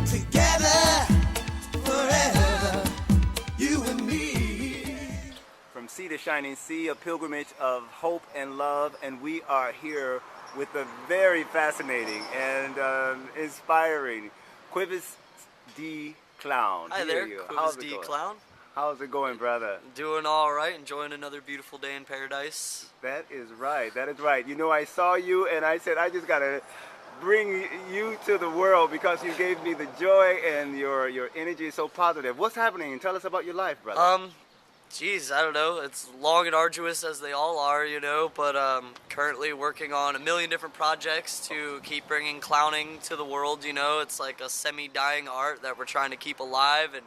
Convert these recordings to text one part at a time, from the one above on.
Together forever, you and me. From sea to shining sea, a pilgrimage of hope and love, and we are here with a very fascinating and inspiring QUIVAHS D clown. Hi there, QUIVAHS D clown. How's it going, brother? Doing all right, enjoying another beautiful day in paradise. That is right, that is right. You know, I saw you and I said, I just gotta bring you to the world because you gave me the joy and your energy is so positive. What's happening? Tell us about your life, brother. Geez, I don't know. It's long and arduous as they all are, you know, but currently working on a million different projects to keep bringing clowning to the world, you know. It's like a semi-dying art that we're trying to keep alive, and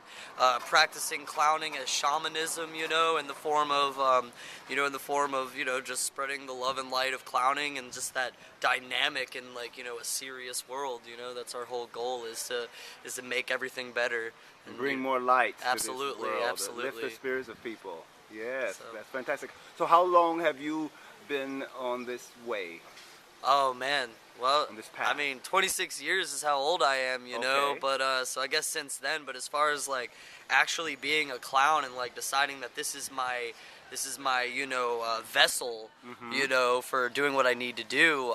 practicing clowning as shamanism, you know, in the form of, just spreading the love and light of clowning and just that dynamic and, like, you know, a serious world, you know. That's our whole goal, is to make everything better. And bring more light absolutely, to this world, absolutely. lift the spirits of people. Yes, so, that's fantastic. So how long have you been on this way? Oh man, well, on this path? I mean, 26 years is how old I am, you know, but so I guess since then. But as far as like actually being a clown and like deciding that this is my vessel, you know, for doing what I need to do.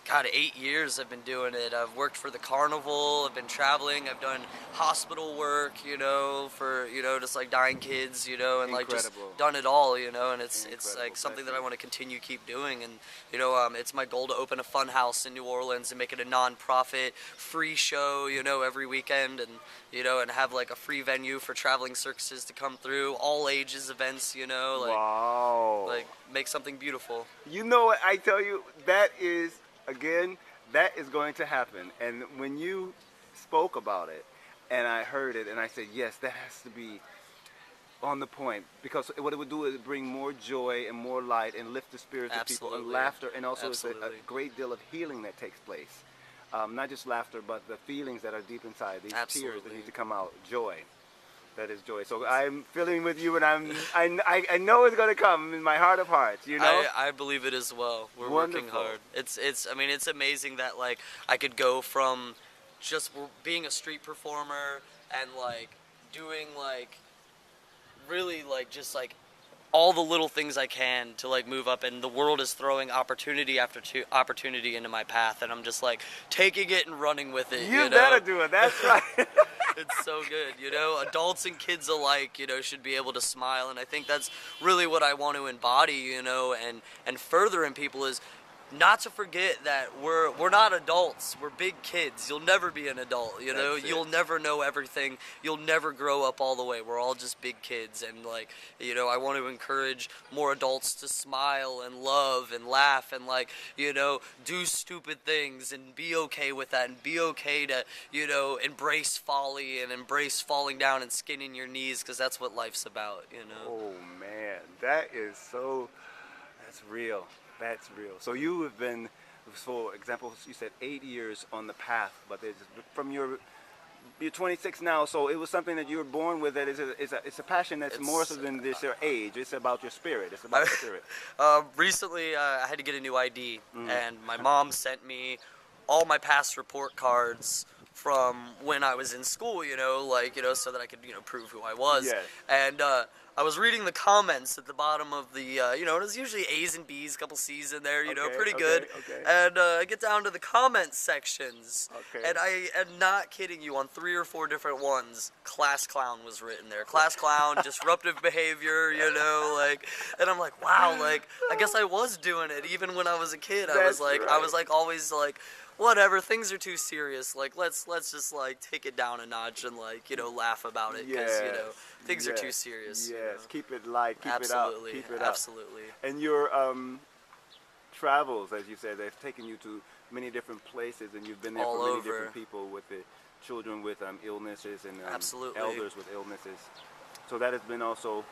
God, 8 years I've been doing it. I've worked for the carnival, I've been traveling, I've done hospital work, you know, for, you know, just like dying kids, you know, and like just done it all, you know, and it's like something that I want to continue keep doing. And, you know, it's my goal to open a fun house in New Orleans and make it a non-profit, free show, you know, every weekend, and, you know, and have like a free venue for traveling circuses to come through, all ages events, you know, like, like make something beautiful. You know what, I tell you, that is, again, that is going to happen. And when you spoke about it and I heard it and I said, yes, that has to be on the point, because what it would do is bring more joy and more light and lift the spirits of people and laughter, and also it's a great deal of healing that takes place. Not just laughter, but the feelings that are deep inside, these tears that need to come out, joy. That is joy. So I'm feeling with you, and I know it's going to come in my heart of hearts, you know? I believe it as well. We're working hard. I mean, it's amazing that, like, I could go from just being a street performer and, like, doing, like, really, like, just, like, all the little things I can to, like, move up, and the world is throwing opportunity after opportunity into my path, and I'm just, like, taking it and running with it, you know? better do it. That's right. It's so good, you know, adults and kids alike, you know, should be able to smile, and I think that's really what I want to embody, you know, and further in people is not to forget that we're not adults, we're big kids. You'll never be an adult, you know, you'll never know everything, you'll never grow up all the way. We're all just big kids, and, like, you know, I want to encourage more adults to smile and love and laugh and, like, you know, do stupid things and be okay with that, and be okay to, you know, embrace folly and embrace falling down and skinning your knees, because that's what life's about, you know. Oh man, that is so, that's real. That's real. So you have been, for example, you said 8 years on the path, but from you're 26 now, so it was something that you were born with. That it's a passion that's more so than just your age. It's about your spirit. It's about your spirit. Recently, I had to get a new ID, and my mom sent me all my past report cards from when I was in school, you know, like, you know, so that I could, you know, prove who I was. Yes. And I was reading the comments at the bottom of the, you know, it was usually A's and B's, a couple C's in there, you know, pretty good. And I get down to the comment sections, and I am not kidding you, on 3 or 4 different ones, class clown was written there. Class clown, disruptive behavior, you know, like, and I'm like, wow, like, I guess I was doing it even when I was a kid. I was like, always like, whatever, things are too serious, like, let's just, like, take it down a notch and, like, you know, laugh about it, because, you know, things are too serious. Yes, you know? Keep it light, keep it up, keep it up. Absolutely. And your travels, as you said, they've taken you to many different places, and you've been there for many different people, with the children with illnesses and elders with illnesses. So that has been also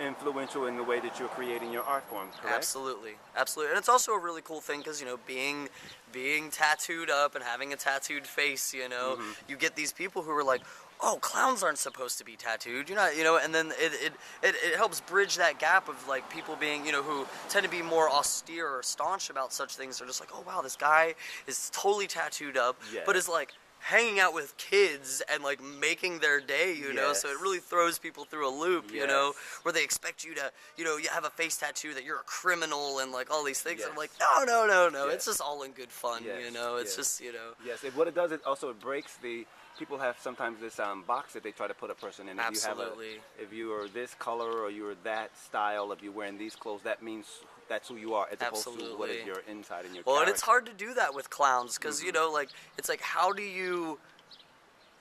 influential in the way that you're creating your art form, correct? Absolutely, absolutely. And it's also a really cool thing because, you know, being tattooed up and having a tattooed face, you know, you get these people who are like, oh, clowns aren't supposed to be tattooed, you're not, you know, and then it helps bridge that gap of, like, people being, you know, who tend to be more austere or staunch about such things. They're just like, oh, wow, this guy is totally tattooed up, but is, like, hanging out with kids and like making their day, you know, so it really throws people through a loop, you know, where they expect you to, you know, you have a face tattoo that you're a criminal and like all these things. And I'm like, no, it's just all in good fun, you know, it's just, you know. Yes, what it does is also it breaks the, people have sometimes this box that they try to put a person in. If Absolutely. if you are this color or you are that style, if you're wearing these clothes, that means that's who you are, as opposed to what is your inside and your character. And it's hard to do that with clowns, because, you know, like, it's like, how do you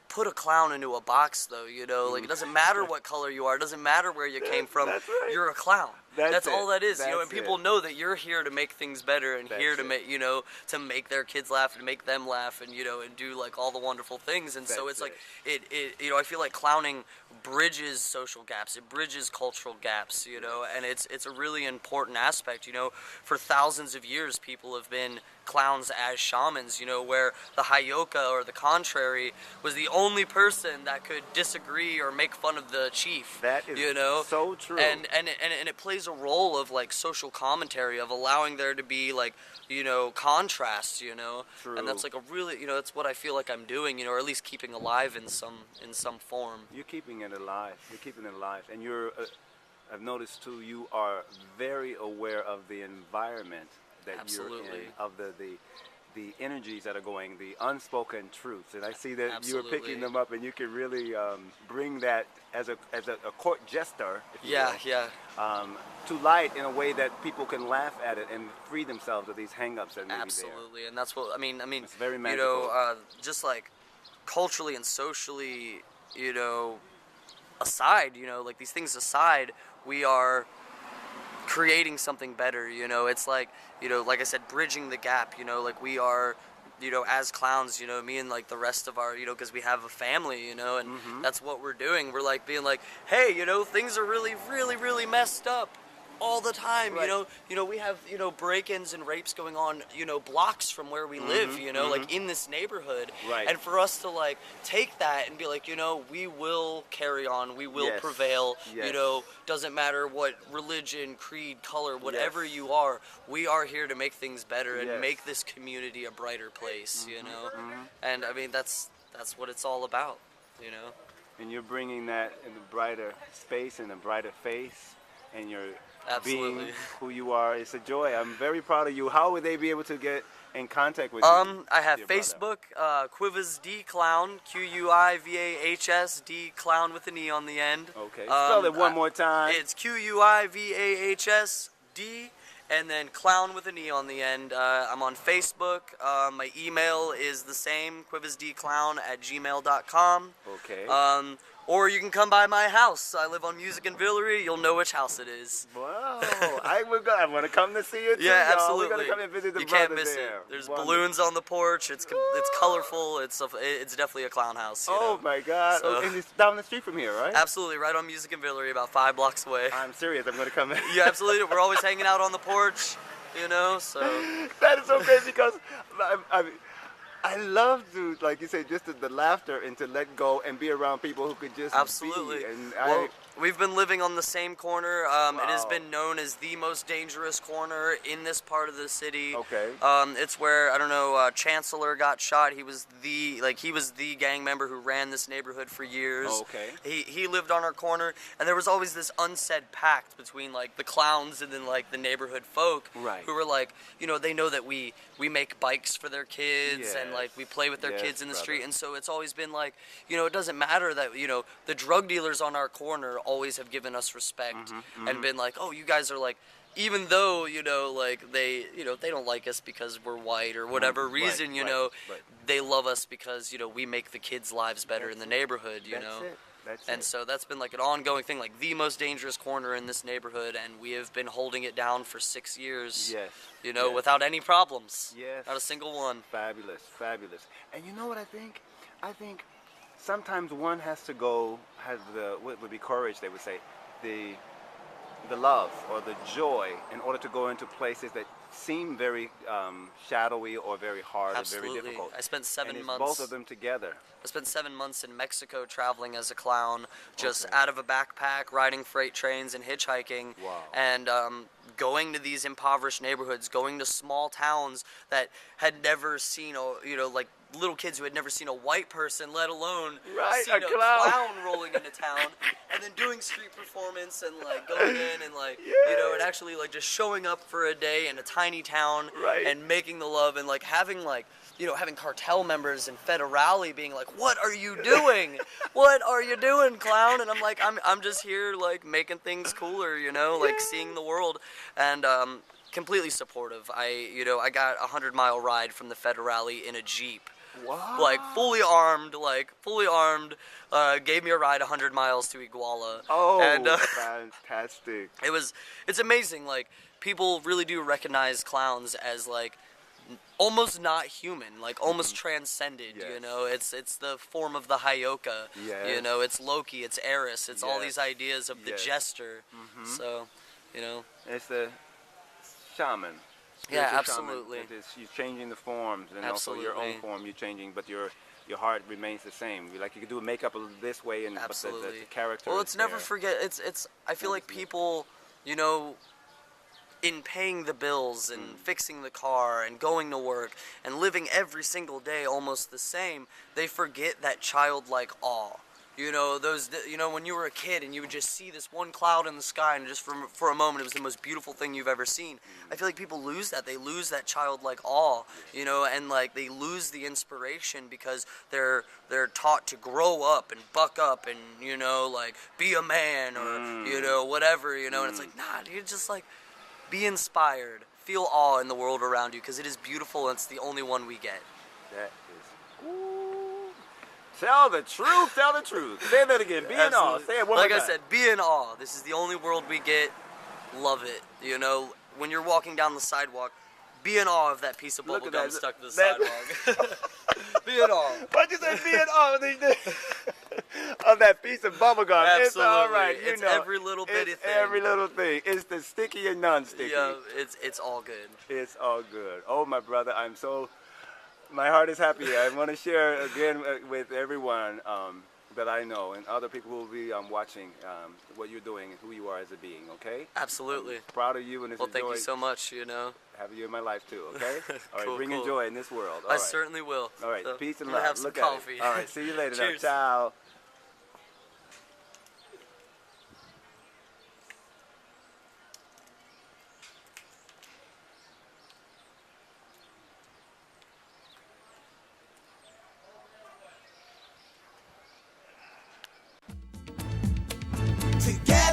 put a clown into a box, though, you know? Like, it doesn't matter what color you are, it doesn't matter where you came from, you're a clown. That's all that is, you know, and people know that you're here to make things better and here to make, you know, to make their kids laugh and make them laugh and, you know, and do, like, all the wonderful things. And so it's like, you know, I feel like clowning bridges social gaps, it bridges cultural gaps, you know, and it's a really important aspect, you know. For thousands of years, people have been clowns as shamans, you know, where the Hayoka or the contrary was the only person that could disagree or make fun of the chief. That is, you know, so true. And it plays a role of like social commentary, of allowing there to be like, you know, contrast, you know. True. And that's like a really, you know, that's what I feel like I'm doing, you know, or at least keeping alive in some form. You're keeping it alive. You're keeping it alive, and you're. I've noticed too. You are very aware of the environment that you're in, of the energies that are going, the unspoken truths, and I see that you're picking them up, and you can really bring that as a court jester, if you will, to light in a way that people can laugh at it and free themselves of these hang-ups that may be there. And that's what I mean. It's very magical. You know, just like culturally and socially, you know, aside, you know, like these things aside, we are creating something better, you know. It's like, you know, like I said, bridging the gap, you know, like we are, you know, as clowns, you know, me and like the rest of our, you know, because we have a family, you know, and that's what we're doing. We're like being like, hey, you know, things are really, really, really messed up all the time, you know, we have, you know, break-ins and rapes going on, you know, blocks from where we live, you know, like in this neighborhood, and for us to like take that and be like, you know, we will carry on, we will prevail, you know, doesn't matter what religion, creed, color, whatever you are, we are here to make things better and make this community a brighter place, you know, and I mean, that's what it's all about, you know. And you're bringing that in a brighter space and a brighter face, and you're being who you are. It's a joy. I'm very proud of you. How would they be able to get in contact with you? I have Facebook, QUIVAHS D Clown, QUIVAHS D Clown with an E on the end. Okay. Spell it one more time. It's QUIVAHS D and then Clown with an E on the end. I'm on Facebook. My email is the same, quivahsdclown@gmail.com. Okay. Or you can come by my house. I live on Music and Villery. You'll know which house it is. Wow. I want to come to see it too. Yeah, absolutely. We're going to come and visit the You brothers can't miss there. it. There's balloons on the porch. It's colorful. It's definitely a clown house. You know? My God. So, and it's down the street from here, right? Absolutely. Right on Music and Villery, about 5 blocks away. I'm serious. I'm going to come in. Yeah, absolutely. We're always hanging out on the porch, you know, so. That is so crazy because I love to, like you say, just the laughter and to let go and be around people who could just Absolutely. be. And well, we've been living on the same corner. It has been known as the most dangerous corner in this part of the city. Okay. It's where, I don't know, Chancellor got shot. He was the gang member who ran this neighborhood for years. Okay. He lived on our corner, and there was always this unsaid pact between like the clowns and then like the neighborhood folk, who were like, you know, they know that we make bikes for their kids and like we play with their kids in the street, and so it's always been like, you know, it doesn't matter that, you know, the drug dealers on our corner always have given us respect and been like, oh, you guys are like, even though, you know, like they don't like us because we're white or whatever reason, you know, they love us because, you know, we make the kids' lives better in the neighborhood, you know. And so that's been like an ongoing thing, like the most dangerous corner in this neighborhood, and we have been holding it down for 6 years, you know, without any problems. Not a single one. Fabulous, fabulous. And you know what I think? I think sometimes one has to go, what would be courage, they would say, the love or the joy in order to go into places that seem very shadowy or very hard or very Absolutely. difficult. I spent 7 and it's months. both of them together. I spent 7 months in Mexico traveling as a clown, just Okay. out of a backpack, riding freight trains and hitchhiking, Wow. and going to these impoverished neighborhoods, going to small towns that had never seen like little kids who had never seen a white person, let alone Right, seen a clown. rolling into town, and then doing street performance and like going in and like and actually like just showing up for a day in a tiny town Right. and making the love and like having having cartel members and federale being like, "What are you doing? What are you doing, clown?" And I'm like, I'm just here like making things cooler, like seeing the world, and completely supportive. I got a 100-mile ride from the federale in a Jeep. Wow. Like fully armed, gave me a ride 100 miles to Iguala. Oh, and, fantastic. it's amazing. Like people really do recognize clowns as like almost not human, like almost transcended. Yes. It's the form of the Hyoka. Yes. It's Loki, it's Eris, it's all these Yes. ideas of the Yes. jester. So, It's the shaman. Yeah, Spiritual shaman. absolutely. You're changing the forms, and also your own Absolutely. form you're changing, but your heart remains the same. Like you could do makeup this way, and but Absolutely. the character. Well, is let's never there. forget. I feel like people, in paying the bills and fixing the car and going to work and living every single day almost the same, they forget that childlike awe. When you were a kid and you would just see this one cloud in the sky and just for a moment it was the most beautiful thing you've ever seen. I feel like people lose that. They lose that childlike awe, and like they lose the inspiration because they're taught to grow up and buck up and like be a man or whatever, and it's like, nah, dude, just like be inspired, feel awe in the world around you because it is beautiful and it's the only one we get. That is. Ooh. Tell the truth. Tell the truth. Say that again. Be in awe. Absolutely. Say it one like more I time. said, be in awe. This is the only world we get. Love it. When you're walking down the sidewalk, be in awe of that piece of Look bubble at gum that. stuck to the That- sidewalk. Be in awe. Why'd you say be in awe of that piece of bubble gum? It's all Absolutely. right. It's every little bitty it's thing. Every little thing. It's the sticky and non-sticky. Yeah, it's all good. It's all good. Oh, my brother, my heart is happy. I want to share again with everyone that I know and other people who will be watching what you're doing and who you are as a being, okay? Absolutely. I'm proud of you, and it's Well, a thank joy you so much, having you in my life too, okay? All right, Cool, bring cool. joy in this world. All I right. certainly will. All right, So, peace and I'm gonna love. have some Look coffee. at it. All right, see you later. Cheers. Now, ciao. Together.